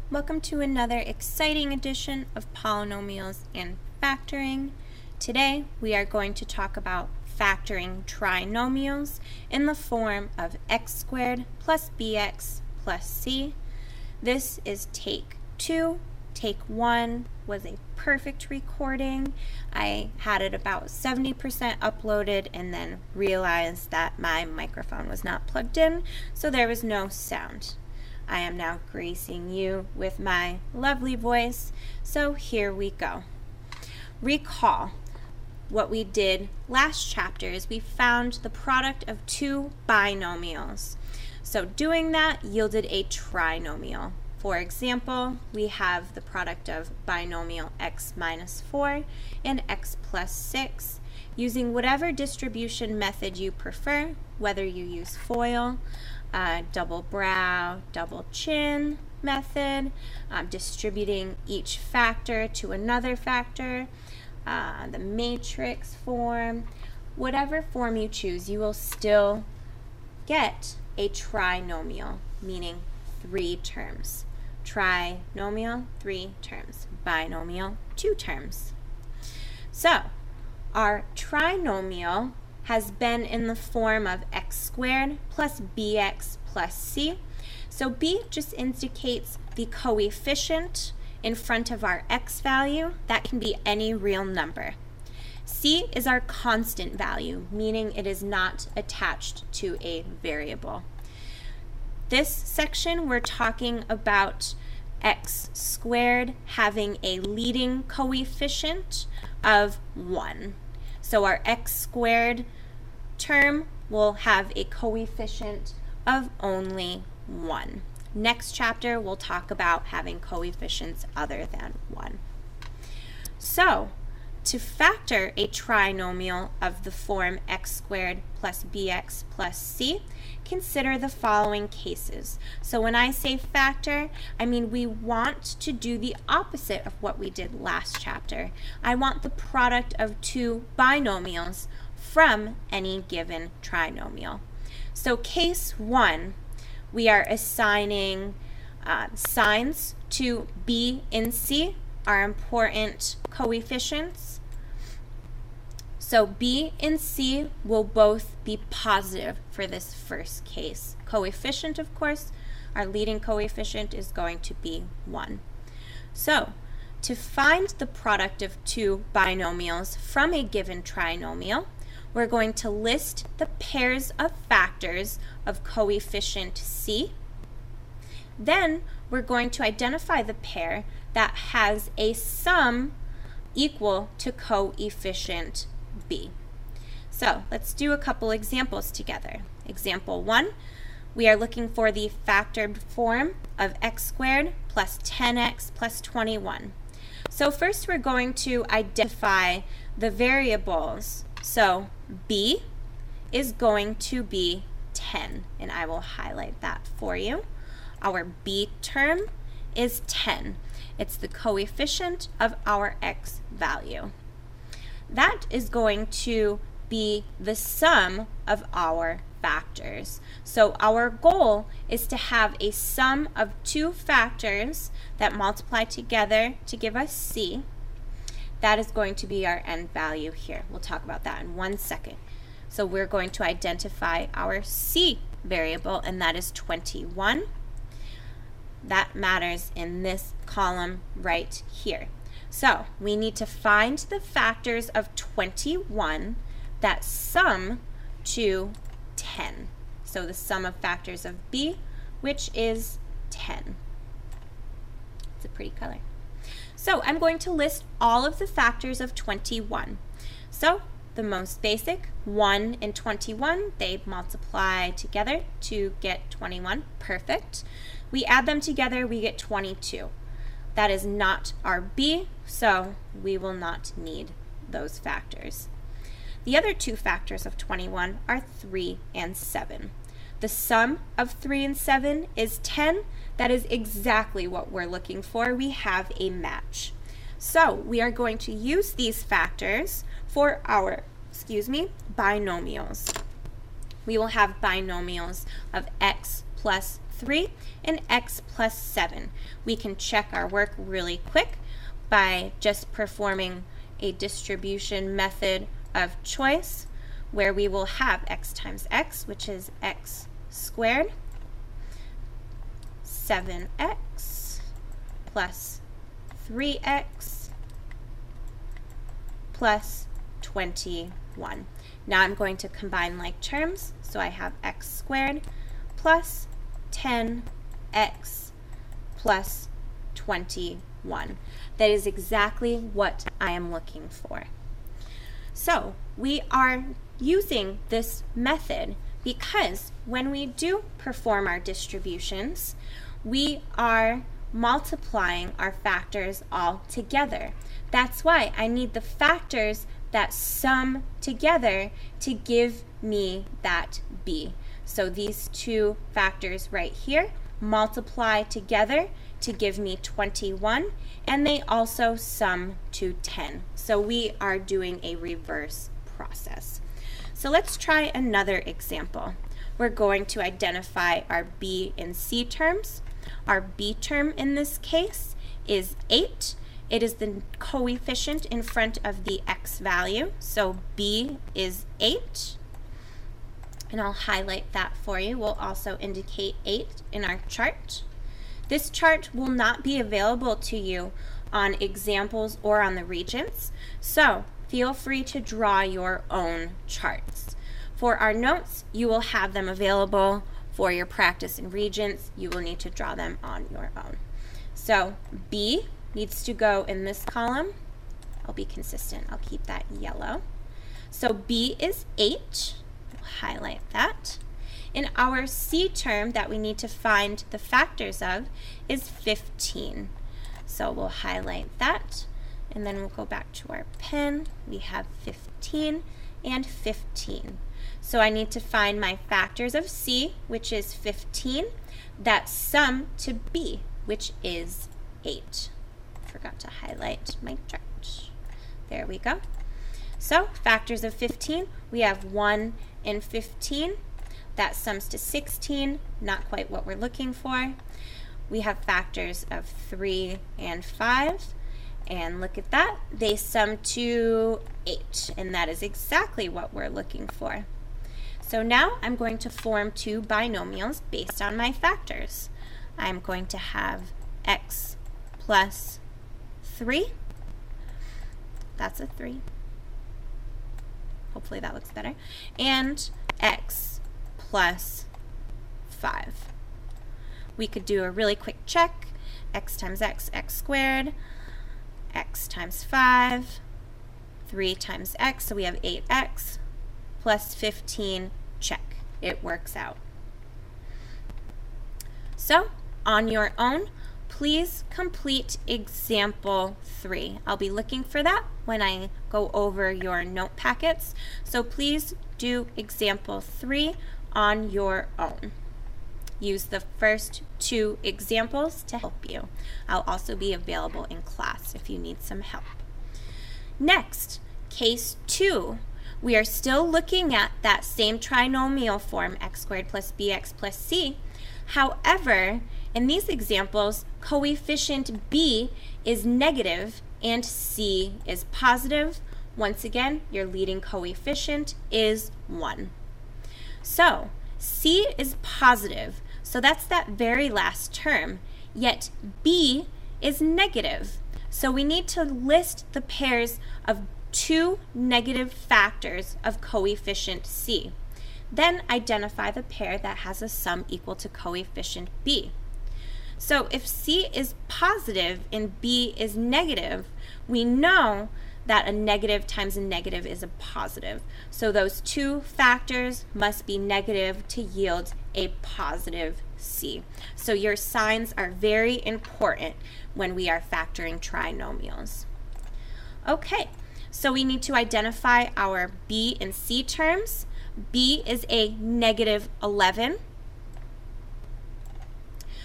Welcome to another exciting edition of Polynomials and Factoring. Today we are going to talk about factoring trinomials in the form of x squared plus bx plus c. This is take 2. Take 1 was a perfect recording. I had it about 70% uploaded and then realized that my microphone was not plugged in, so there was no sound. I am now gracing you with my lovely voice, so here we go. Recall what we did last chapter is we found the product of two binomials. So doing that yielded a trinomial. For example, we have the product of binomial x minus 4 and x plus 6. Using whatever distribution method you prefer, whether you use FOIL, double brow, double chin method, distributing each factor to another factor, the matrix form, whatever form you choose, you will still get a trinomial, meaning 3 terms. Trinomial, 3 terms. Binomial, 2 terms. So, our trinomial has been in the form of x squared plus bx plus c. So b just indicates the coefficient in front of our x value. That can be any real number. C is our constant value, meaning it is not attached to a variable. This section we're talking about x squared having a leading coefficient of 1. So our x squared term will have a coefficient of only 1. Next chapter we'll talk about having coefficients other than 1. So, to factor a trinomial of the form x squared plus bx plus c, consider the following cases. So when I say factor, I mean we want to do the opposite of what we did last chapter. I want the product of two binomials from any given trinomial. So case 1, we are assigning signs to b and c, our important coefficients. So b and c will both be positive for this first case. Coefficient, of course, our leading coefficient is going to be 1. So, to find the product of two binomials from a given trinomial, we're going to list the pairs of factors of coefficient c. Then we're going to identify the pair that has a sum equal to coefficient b. So let's do a couple examples together. Example 1, we are looking for the factored form of x squared plus 10x plus 21. So first we're going to identify the variables. So b is going to be 10, and I will highlight that for you. Our b term is 10. It's the coefficient of our x value. That is going to be the sum of our factors. So our goal is to have a sum of two factors that multiply together to give us c. That is going to be our end value here. We'll talk about that in 1 second. So we're going to identify our c variable, and that is 21. That matters in this column right here. So we need to find the factors of 21 that sum to 10. So the sum of factors of b, which is 10. It's a pretty color. So I'm going to list all of the factors of 21. So the most basic, 1 and 21, they multiply together to get 21. Perfect. We add them together, we get 22. That is not our b, so we will not need those factors. The other two factors of 21 are 3 and 7. The sum of 3 and 7 is 10. That is exactly what we're looking for. We have a match. So we are going to use these factors for our, binomials. We will have binomials of x plus 3, and x plus 7. We can check our work really quick by just performing a distribution method of choice where we will have x times x, which is x squared, 7x plus 3x plus 21. Now I'm going to combine like terms, so I have x squared plus 10x plus 21. That is exactly what I am looking for. So we are using this method because when we do perform our distributions, we are multiplying our factors all together. That's why I need the factors that sum together to give me that b. So these two factors right here multiply together to give me 21, and they also sum to 10. So we are doing a reverse process. So let's try another example. We're going to identify our b and c terms. Our b term in this case is 8. It is the coefficient in front of the x value, so b is 8. And I'll highlight that for you. We'll also indicate 8 in our chart. This chart will not be available to you on examples or on the Regents, so feel free to draw your own charts. For our notes, you will have them available. For your practice in Regents, you will need to draw them on your own. So b needs to go in this column. I'll be consistent. I'll keep that yellow. So b is 8. We'll highlight that. And our c term that we need to find the factors of is 15. So we'll highlight that, and then we'll go back to our pen. We have 15 and 15. So I need to find my factors of c, which is 15, that sum to b, which is 8. Forgot to highlight my chart. There we go. So factors of 15, we have 1 and 15. That sums to 16, not quite what we're looking for. We have factors of 3 and 5, and look at that, they sum to 8, and that is exactly what we're looking for. So now I'm going to form two binomials based on my factors. I'm going to have x plus 3. That's a 3. Hopefully that looks better. And x plus 5. We could do a really quick check. X times x, x squared. X times 5. 3 times x, so we have 8x. Plus 15, check. It works out. So, on your own, please complete example 3. I'll be looking for that when I go over your note packets. So please do example 3 on your own. Use the first 2 examples to help you. I'll also be available in class if you need some help. Next, case 2. We are still looking at that same trinomial form, x squared plus bx plus c. However, in these examples, coefficient b is negative and c is positive. Once again, your leading coefficient is 1. So, c is positive, so that's that very last term, yet b is negative. So we need to list the pairs of 2 negative factors of coefficient c. Then identify the pair that has a sum equal to coefficient b. So if c is positive and b is negative, we know that a negative times a negative is a positive. So those 2 factors must be negative to yield a positive c. So your signs are very important when we are factoring trinomials. Okay, so we need to identify our b and c terms. b is a negative 11.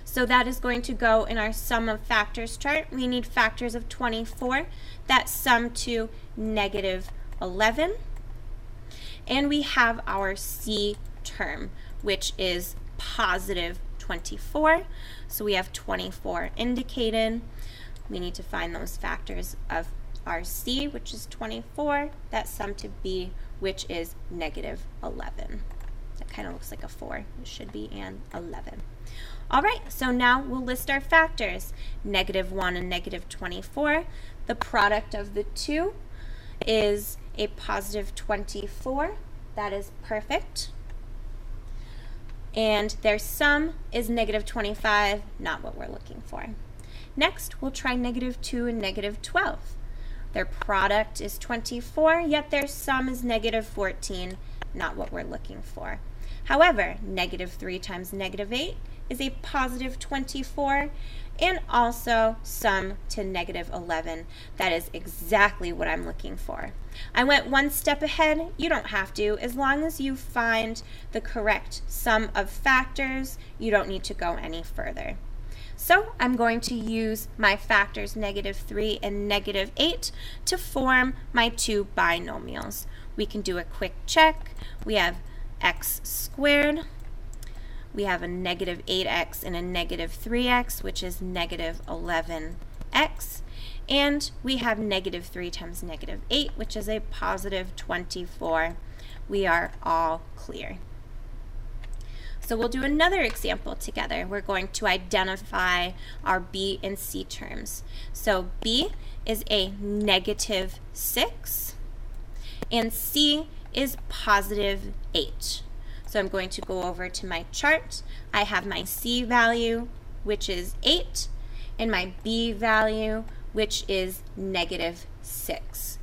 So that is going to go in our sum of factors chart. We need factors of 24 that sum to negative 11. And we have our c term, which is positive 24. So we have 24 indicated. We need to find those factors of our C, which is 24, that sum to B, which is negative 11. That kind of looks like a 4. It should be an 11. All right, so now we'll list our factors. Negative 1 and negative 24. The product of the two is a positive 24. That is perfect. And their sum is negative 25, not what we're looking for. Next, we'll try negative 2 and negative 12. Their product is 24, yet their sum is negative 14, not what we're looking for. However, negative 3 times negative 8 is a positive 24, and also sum to negative 11. That is exactly what I'm looking for. I went one step ahead. You don't have to. As long as you find the correct sum of factors, you don't need to go any further. So I'm going to use my factors negative 3 and negative 8 to form my two binomials. We can do a quick check. We have x squared. We have a negative 8x and a negative 3x, which is negative 11x. And we have negative 3 times negative 8, which is a positive 24. We are all clear. So we'll do another example together. We're going to identify our B and C terms. So B is a negative 6, and C is positive 8. So I'm going to go over to my chart. I have my C value, which is 8, and my B value, which is negative 6.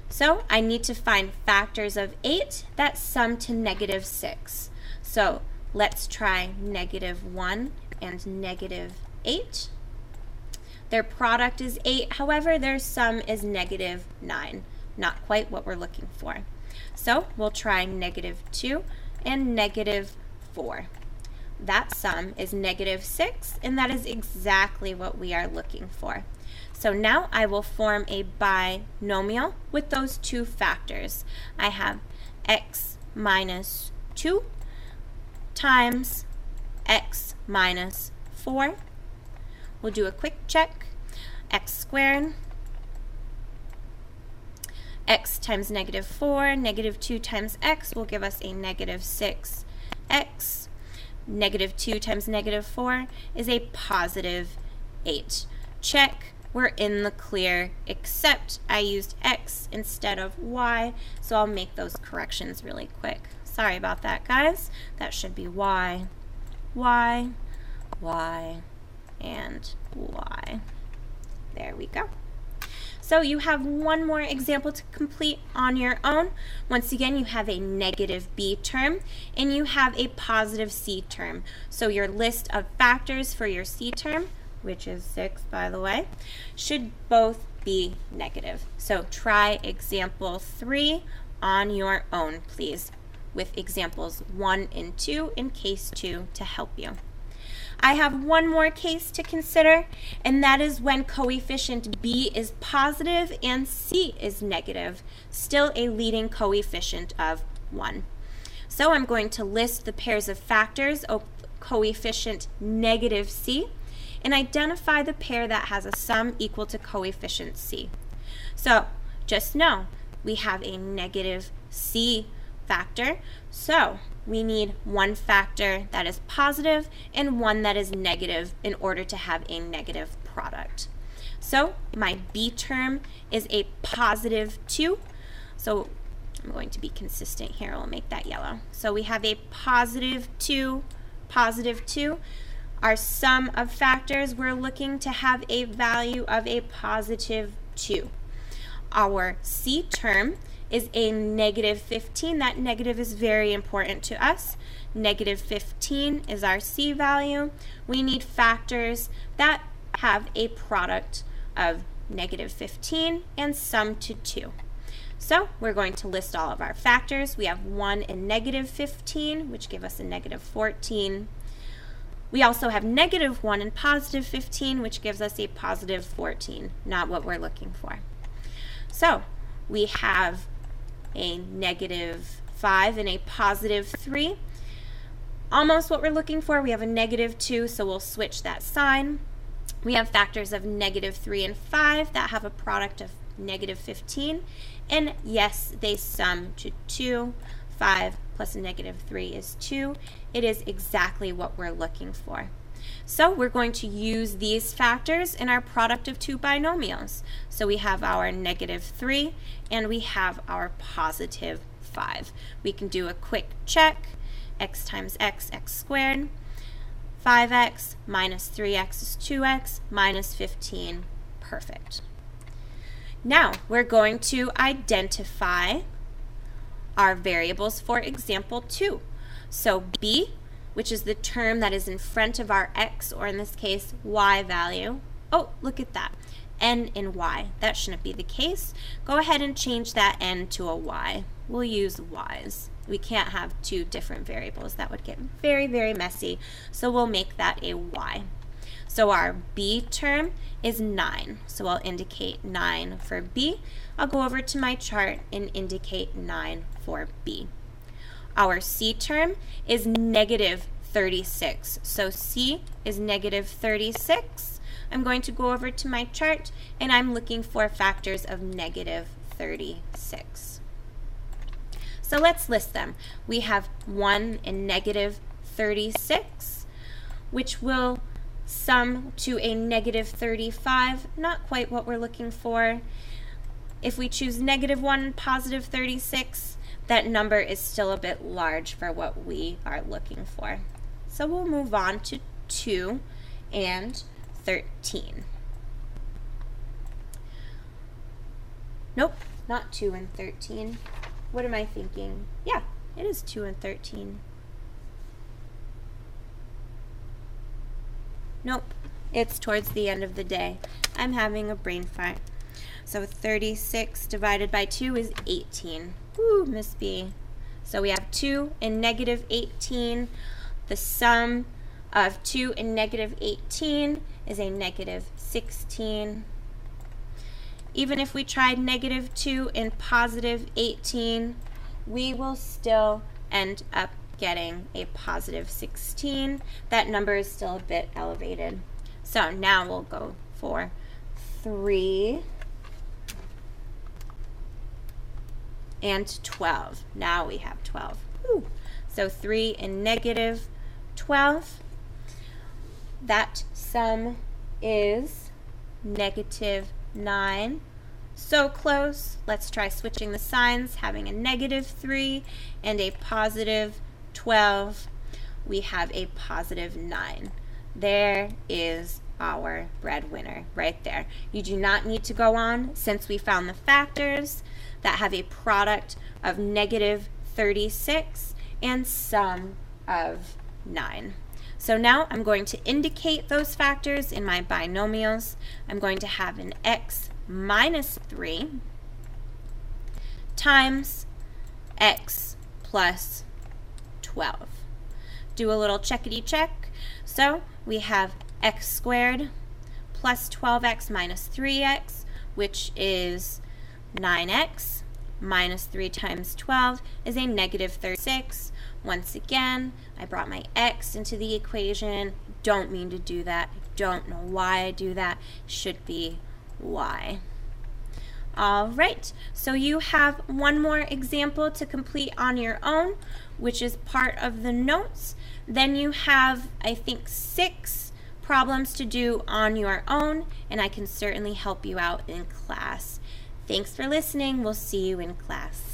So I need to find factors of 8 that sum to negative 6. So let's try negative 1 and negative 8. Their product is 8, however, their sum is negative 9. Not quite what we're looking for. So we'll try negative 2 and negative 4. That sum is negative 6, and that is exactly what we are looking for. So now I will form a binomial with those two factors. I have x minus 2 times x minus 4. We'll do a quick check. X squared. X times negative 4, negative 2 times x will give us a negative 6x. Negative 2 times negative 4 is a positive 8. Check. We're in the clear, except I used x instead of y, so I'll make those corrections really quick. Sorry about that, guys. That should be y, y, y, and y. There we go. So you have one more example to complete on your own. Once again, you have a negative b term and you have a positive c term. So your list of factors for your c term, which is 6 by the way, should both be negative. So try example 3 on your own, please, with examples 1 and 2 in case 2 to help you. I have one more case to consider, and that is when coefficient b is positive and c is negative, still a leading coefficient of 1. So I'm going to list the pairs of factors of coefficient negative c and identify the pair that has a sum equal to coefficient c. So just know we have a negative c factor, so we need one factor that is positive and one that is negative in order to have a negative product. So my b term is a positive 2. So I'm going to be consistent here. I'll make that yellow. So we have a positive 2, positive 2. Our sum of factors, we're looking to have a value of a positive 2. Our c term is a negative 15. That negative is very important to us. Negative 15 is our c value. We need factors that have a product of negative 15 and sum to 2. So we're going to list all of our factors. We have 1 and negative 15, which give us a negative 14. We also have negative 1 and positive 15, which gives us a positive 14, not what we're looking for. So we have a negative 5 and a positive 3. almost what we're looking for. We have a negative 2, so we'll switch that sign. We have factors of negative 3 and 5 that have a product of negative 15. And yes, they sum to 2. 5 plus a negative 3 is 2. It is exactly what we're looking for. So we're going to use these factors in our product of two binomials. So we have our negative 3 and we have our positive 5. We can do a quick check. X times x, x squared. 5x minus 3x is 2x minus 15. Perfect. Now we're going to identify our variables for example 2. So b, which is the term that is in front of our x, or in this case, y value. Oh, look at that. N and y. That shouldn't be the case. Go ahead and change that n to a y. We'll use y's. We can't have two different variables. That would get very, very messy. So we'll make that a y. So our b term is 9. So I'll indicate 9 for b. I'll go over to my chart and indicate 9 for b. Our c term is negative 36. So c is negative 36. I'm going to go over to my chart and I'm looking for factors of negative 36. So let's list them. We have 1 and negative 36, which will sum to a negative 35. Not quite what we're looking for. If we choose negative 1 and positive 36, that number is still a bit large for what we are looking for. So we'll move on to 2 and 13. Nope, not 2 and 13. What am I thinking? Yeah, it is 2 and 13. Nope, it's towards the end of the day. I'm having a brain fart. So 36 divided by 2 is 18. Woo, Miss B. So we have 2 and negative 18. The sum of 2 and negative 18 is a negative 16. Even if we tried negative 2 and positive 18, we will still end up getting a positive 16. That number is still a bit elevated. So now we'll go for 3 and 12. Now we have 12. Woo. So 3 and negative 12. That sum is negative 9. So close. Let's try switching the signs, having a negative 3 and a positive 12. We have a positive 9. There is our breadwinner right there. You do not need to go on since we found the factors that have a product of negative 36 and sum of 9. So now I'm going to indicate those factors in my binomials. I'm going to have an x minus 3 times x plus 12. Do a little checkity check. So we have x squared plus 12x minus 3x, which is 9x, minus 3 times 12 is a negative 36. Once again, I brought my x into the equation. Don't mean to do that. Don't know why I do that. Should be y. All right, so you have one more example to complete on your own, which is part of the notes. Then you have, I think, 6 problems to do on your own, and I can certainly help you out in class. Thanks for listening. We'll see you in class.